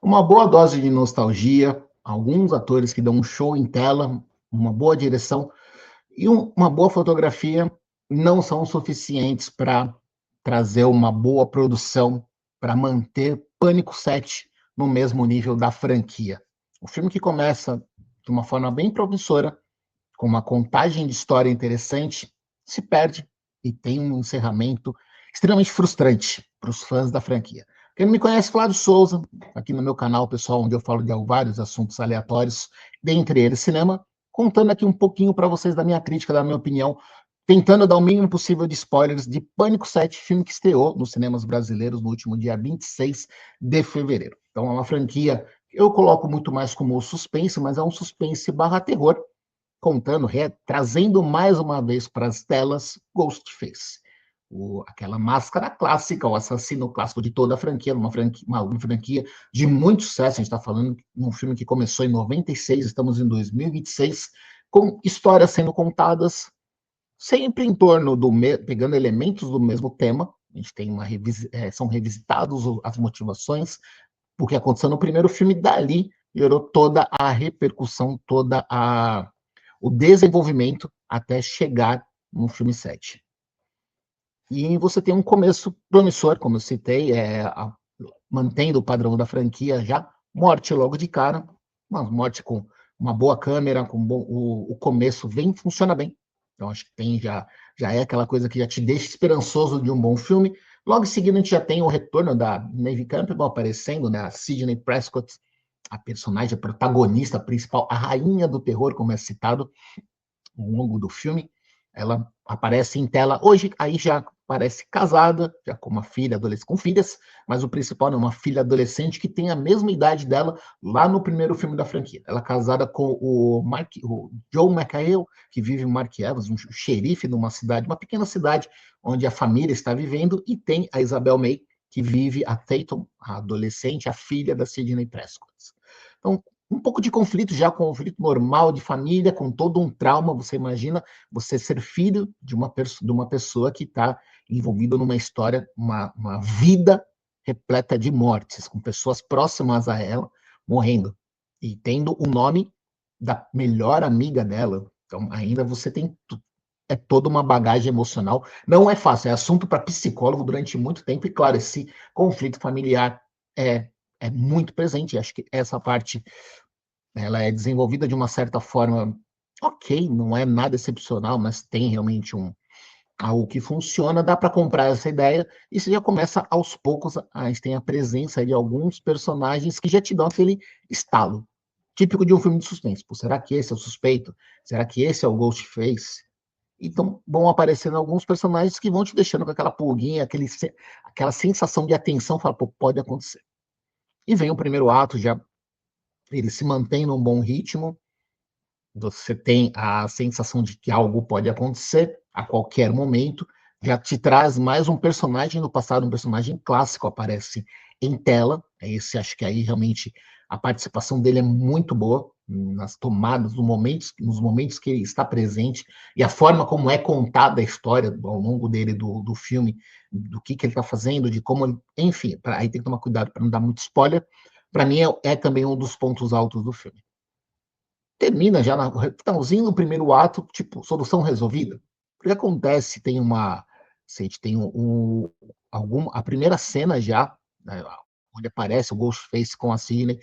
Uma boa dose de nostalgia, alguns atores que dão um show em tela, uma boa direção e uma boa fotografia não são suficientes para trazer uma boa produção, para manter Pânico 7 no mesmo nível da franquia. O filme que começa de uma forma bem promissora, com uma contagem de história interessante, se perde e tem um encerramento extremamente frustrante para os fãs da franquia. Quem não me conhece, Flávio Souza, aqui no meu canal, pessoal, onde eu falo de vários assuntos aleatórios, dentre eles cinema, contando aqui um pouquinho para vocês da minha crítica, da minha opinião, tentando dar o mínimo possível de spoilers de Pânico 7, filme que estreou nos cinemas brasileiros no último dia 26 de fevereiro. Então é uma franquia que eu coloco muito mais como suspense, mas é um suspense barra terror, contando, trazendo mais uma vez para as telas Ghostface. Aquela máscara clássica, o assassino clássico de toda a franquia, uma franquia de muito sucesso. A gente está falando de um filme que começou em 96, estamos em 2026, com histórias sendo contadas sempre em torno pegando elementos do mesmo tema. A gente tem são revisitados as motivações, o que aconteceu no primeiro filme, dali gerou toda a repercussão, o desenvolvimento até chegar no filme 7. E você tem um começo promissor, como eu citei, mantendo o padrão da franquia já, morte logo de cara, uma morte com uma boa câmera, o começo funciona bem. Então acho que já é aquela coisa que já te deixa esperançoso de um bom filme. Logo em seguida a gente já tem o retorno da Neve Campbell aparecendo, né, a Sidney Prescott, a personagem, a protagonista principal, a rainha do terror, como é citado ao longo do filme. Ela aparece em tela hoje, aí já parece casada, já com uma filha, adolescente, com filhas, mas o principal é uma filha adolescente que tem a mesma idade dela lá no primeiro filme da franquia. Ela é casada com o Joe McHale, que vive em Mark Evans, um xerife numa cidade, uma pequena cidade onde a família está vivendo, e tem a Isabel May, que vive a Tatum, a adolescente, a filha da Sidney Prescott. Então, um pouco de conflito, já conflito normal de família, com todo um trauma. Você imagina você ser filho de uma pessoa que está envolvida numa história, uma vida repleta de mortes, com pessoas próximas a ela morrendo, e tendo o nome da melhor amiga dela. Então, ainda você tem toda uma bagagem emocional. Não é fácil, é assunto para psicólogo durante muito tempo, e claro, esse conflito familiar é muito presente. Acho que essa parte ela é desenvolvida de uma certa forma, ok, não é nada excepcional, mas tem realmente algo que funciona, dá para comprar essa ideia, e você já começa aos poucos, a gente tem a presença de alguns personagens que já te dão aquele estalo, típico de um filme de suspense. Pô, será que esse é o suspeito? Será que esse é o Ghostface? Então vão aparecendo alguns personagens que vão te deixando com aquela pulguinha, aquela sensação de atenção, fala, pô, pode acontecer. E vem o primeiro ato, já ele se mantém num bom ritmo, você tem a sensação de que algo pode acontecer a qualquer momento, já te traz mais um personagem do passado, um personagem clássico aparece em tela. Acho que aí realmente a participação dele é muito boa nas tomadas, nos momentos que ele está presente, e a forma como é contada a história ao longo dele do filme, do que ele está fazendo, de como ele, enfim, aí tem que tomar cuidado para não dar muito spoiler. Para mim é também um dos pontos altos do filme. Termina já no finalzinho do primeiro ato, tipo, solução resolvida. O que acontece? Se a gente tem a primeira cena já, né, onde aparece o Ghostface com a Sidney,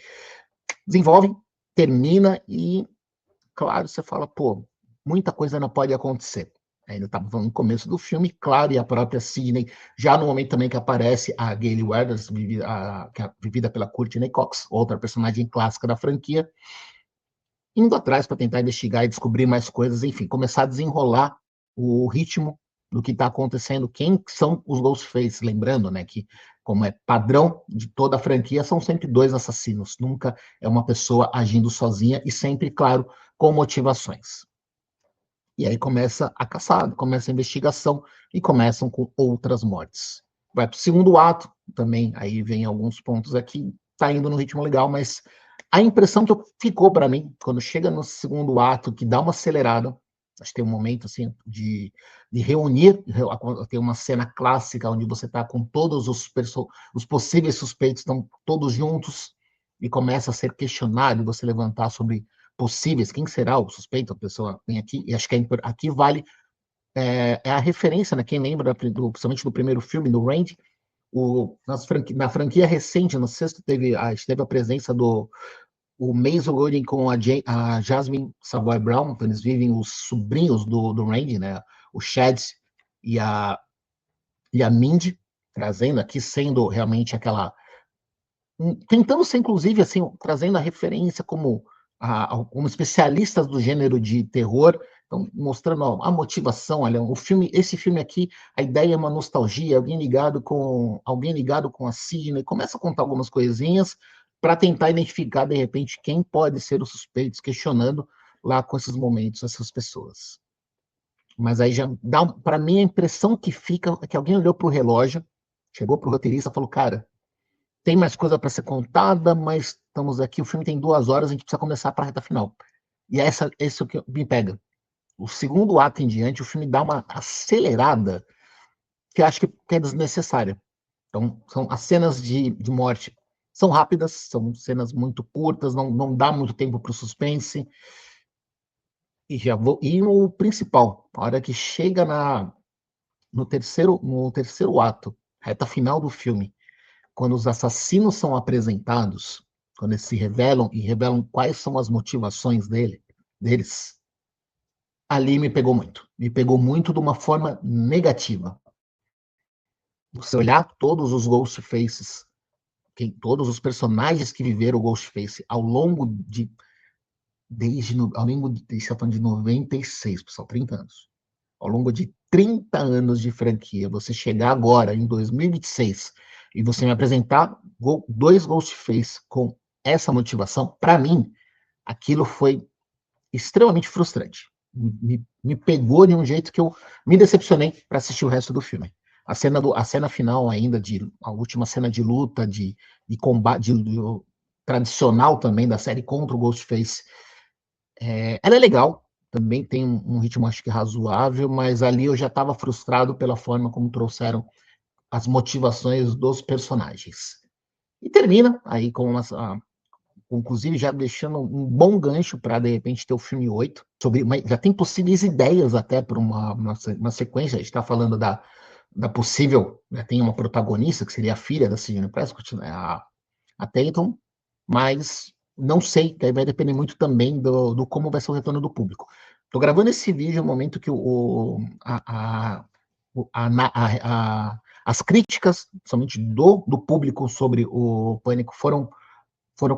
desenvolve, termina e, claro, você fala, pô, muita coisa não pode acontecer. Ainda estava no começo do filme, claro, e a própria Sidney, já no momento também que aparece a Gayle Weathers, vivida pela Courtney Cox, outra personagem clássica da franquia, indo atrás para tentar investigar e descobrir mais coisas, enfim, começar a desenrolar o ritmo do que está acontecendo, quem são os Ghostface, lembrando, né, que como é padrão de toda a franquia, são sempre dois assassinos, nunca é uma pessoa agindo sozinha, e sempre, claro, com motivações. E aí começa a caçada, começa a investigação, e começam com outras mortes. Vai para o segundo ato, também, aí vem alguns pontos aqui, está indo no ritmo legal, mas a impressão que ficou para mim, quando chega no segundo ato, que dá uma acelerada, acho que tem um momento assim de reunir, tem uma cena clássica onde você está com todos os possíveis suspeitos, estão todos juntos, e começa a ser questionado, você levantar sobre possíveis, quem será o suspeito, a pessoa vem aqui, e acho que aqui vale a referência, né? Quem lembra, principalmente do primeiro filme, do Range, na franquia recente, no sexto, teve a presença do Mason Golding com a Jasmine Savoy Brown, então eles vivem os sobrinhos do Randy, né? O Chad e a Mindy, trazendo aqui, sendo realmente aquela... tentando ser, inclusive, assim, trazendo a referência como especialistas do gênero de terror, então, mostrando a motivação, olha, esse filme aqui, a ideia é uma nostalgia, alguém ligado com a Sidney, começa a contar algumas coisinhas para tentar identificar, de repente, quem pode ser os suspeitos, questionando lá com esses momentos, essas pessoas. Mas aí já dá, para mim, a impressão que fica é que alguém olhou para o relógio, chegou para o roteirista e falou, cara, tem mais coisa para ser contada, mas estamos aqui, o filme tem 2 horas, a gente precisa começar para a reta final. E esse é o que me pega. O segundo ato em diante, o filme dá uma acelerada que eu acho que é desnecessária. Então, são as cenas de morte são rápidas, são cenas muito curtas, não dá muito tempo para o suspense. E o principal, a hora que chega no terceiro ato, reta final do filme, quando os assassinos são apresentados, quando eles se revelam e revelam quais são as motivações deles, ali me pegou muito. Me pegou muito de uma forma negativa. Você olhar todos os Ghostfaces, todos os personagens que viveram o Ghostface ao longo de... ao longo de... Isso falando de 96, pessoal, 30 anos. Ao longo de 30 anos de franquia, você chegar agora, em 2026, e você me apresentar 2 Ghostface com essa motivação, para mim, aquilo foi extremamente frustrante. Me pegou de um jeito que eu me decepcionei para assistir o resto do filme. A cena final ainda, a última cena de luta, de combate, tradicional também da série contra o Ghostface, ela é legal, também tem um ritmo acho que razoável, mas ali eu já estava frustrado pela forma como trouxeram as motivações dos personagens. E termina aí inclusive já deixando um bom gancho para, de repente, ter o filme 8, já tem possíveis ideias até para uma sequência, a gente está falando da possível, né, tem uma protagonista, que seria a filha da Sidney Prescott, né, a Tatum, mas não sei, que aí vai depender muito também do como vai ser o retorno do público. Estou gravando esse vídeo no momento que as críticas, somente do público sobre o Pânico foram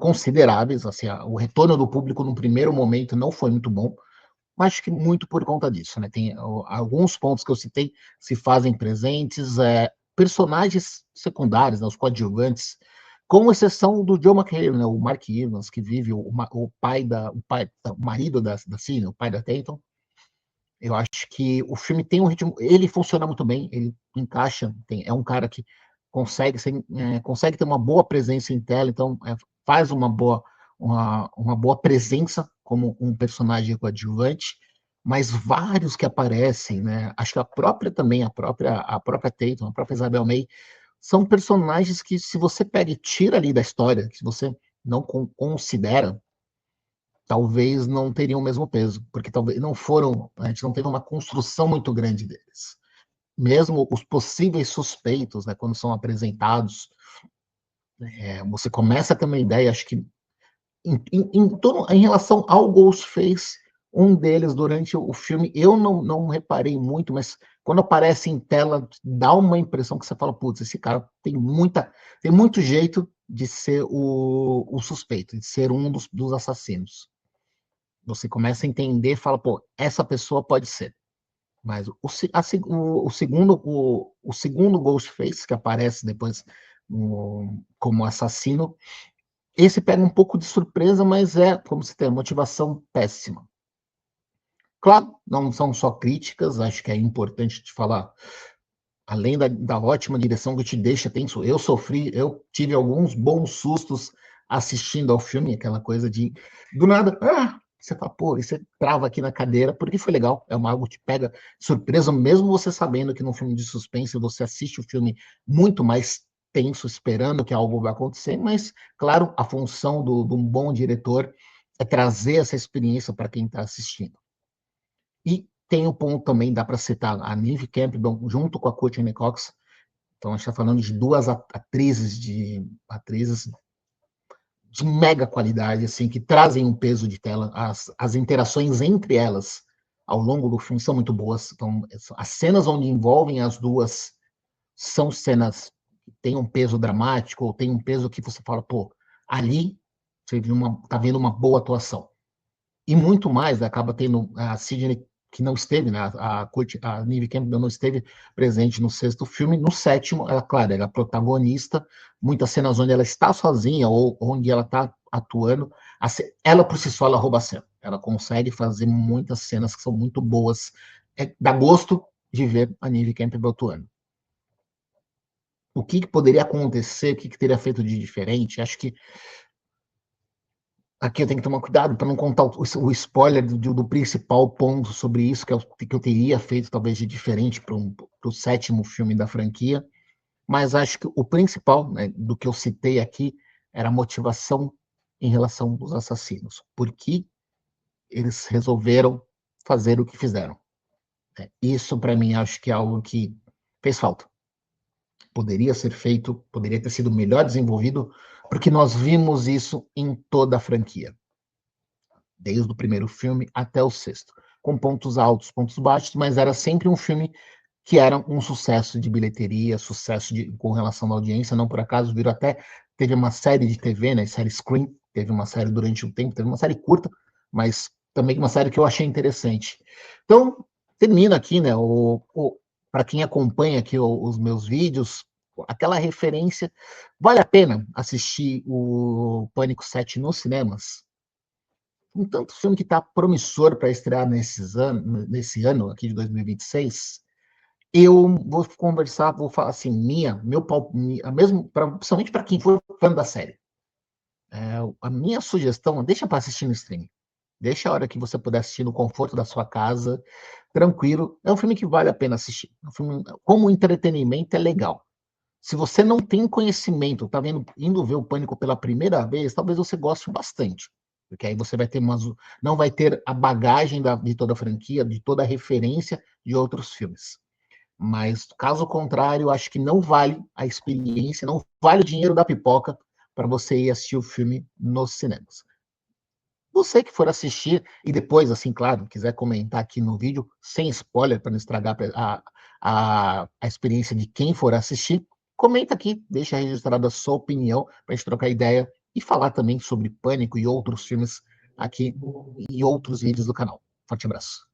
consideráveis, assim, o retorno do público no primeiro momento não foi muito bom, mas acho que muito por conta disso, né? Tem alguns pontos que eu citei se fazem presentes, personagens secundários, né, os coadjuvantes, com exceção do Joe McHale, né, o Mark Evans, que vive o marido da Cine, o pai da Tatum. Eu acho que o filme tem um ritmo, ele funciona muito bem, ele encaixa, é um cara que consegue ter uma boa presença em tela, então faz uma boa presença como um personagem coadjuvante, mas vários que aparecem, né? Acho que a própria Tatum, a própria Isabel May, são personagens que, se você pega e tira ali da história, que você não considera, talvez não teriam o mesmo peso, porque talvez não foram, a gente não teve uma construção muito grande deles. Mesmo os possíveis suspeitos, né, quando são apresentados, você começa a ter uma ideia, acho que em relação ao Ghostface, um deles durante o filme, eu não reparei muito, mas quando aparece em tela, dá uma impressão que você fala, putz, esse cara tem muito jeito de ser o suspeito, de ser um dos assassinos. Você começa a entender, fala, pô, essa pessoa pode ser. Mas o segundo Ghostface, que aparece depois como assassino, esse pega um pouco de surpresa, mas como se tem, motivação péssima. Claro, não são só críticas, acho que é importante te falar, além da ótima direção que te deixa tenso, eu tive alguns bons sustos assistindo ao filme, aquela coisa do nada, você fala, pô, e você trava aqui na cadeira, porque foi legal, algo que te pega surpresa, mesmo você sabendo que num filme de suspense você assiste o filme muito mais tenso, esperando que algo vai acontecer, mas, claro, a função de um bom diretor é trazer essa experiência para quem está assistindo. E tem um ponto também, dá para citar a Neve Campbell, junto com a Courtney Cox. Então, a gente está falando de duas atrizes de mega qualidade, assim, que trazem um peso de tela. As interações entre elas ao longo do filme são muito boas. Então, as cenas onde envolvem as duas são cenas que têm um peso dramático, ou tem um peso que você fala, pô, ali você tá vendo uma boa atuação. E muito mais, né, acaba tendo a Sidney, que não esteve, né, a Neve Campbell não esteve presente no sexto filme. No sétimo, ela, claro, ela é protagonista, muitas cenas onde ela está sozinha ou onde ela está atuando, ela por si só, ela rouba a cena. Ela consegue fazer muitas cenas que são muito boas. Dá gosto de ver a Neve Campbell atuando. O que poderia acontecer, o que teria feito de diferente? Acho que aqui eu tenho que tomar cuidado para não contar o spoiler do principal ponto sobre isso, que eu teria feito talvez de diferente para o sétimo filme da franquia, mas acho que o principal, né, do que eu citei aqui era a motivação em relação dos assassinos. Por que eles resolveram fazer o que fizeram? Isso, para mim, acho que é algo que fez falta. Poderia ser feito, poderia ter sido melhor desenvolvido, porque nós vimos isso em toda a franquia, desde o primeiro filme até o sexto, com pontos altos, pontos baixos, mas era sempre um filme que era um sucesso de bilheteria, com relação à audiência. Não por acaso, teve uma série de TV, né, série Scream, teve uma série durante um tempo, teve uma série curta, mas também uma série que eu achei interessante. Então, termina aqui, né, para quem acompanha aqui os meus vídeos, aquela referência, vale a pena assistir o Pânico 7 nos cinemas? Um tanto filme que está promissor para estrear nesse ano aqui de 2026, eu vou falar assim, mesmo, principalmente para quem for fã da série. A minha sugestão, deixa para assistir no streaming. Deixa a hora que você puder assistir no conforto da sua casa, tranquilo. É um filme que vale a pena assistir. Como entretenimento, é legal. Se você não tem conhecimento, tá indo ver o Pânico pela primeira vez, talvez você goste bastante. Porque aí você não vai ter a bagagem de toda a franquia, de toda a referência de outros filmes. Mas, caso contrário, acho que não vale a experiência, não vale o dinheiro da pipoca para você ir assistir o filme nos cinemas. Você que for assistir e depois, assim, claro, quiser comentar aqui no vídeo, sem spoiler, para não estragar a experiência de quem for assistir, comenta aqui, deixa registrada a sua opinião para a gente trocar ideia e falar também sobre Pânico e outros filmes aqui e outros vídeos do canal. Forte abraço.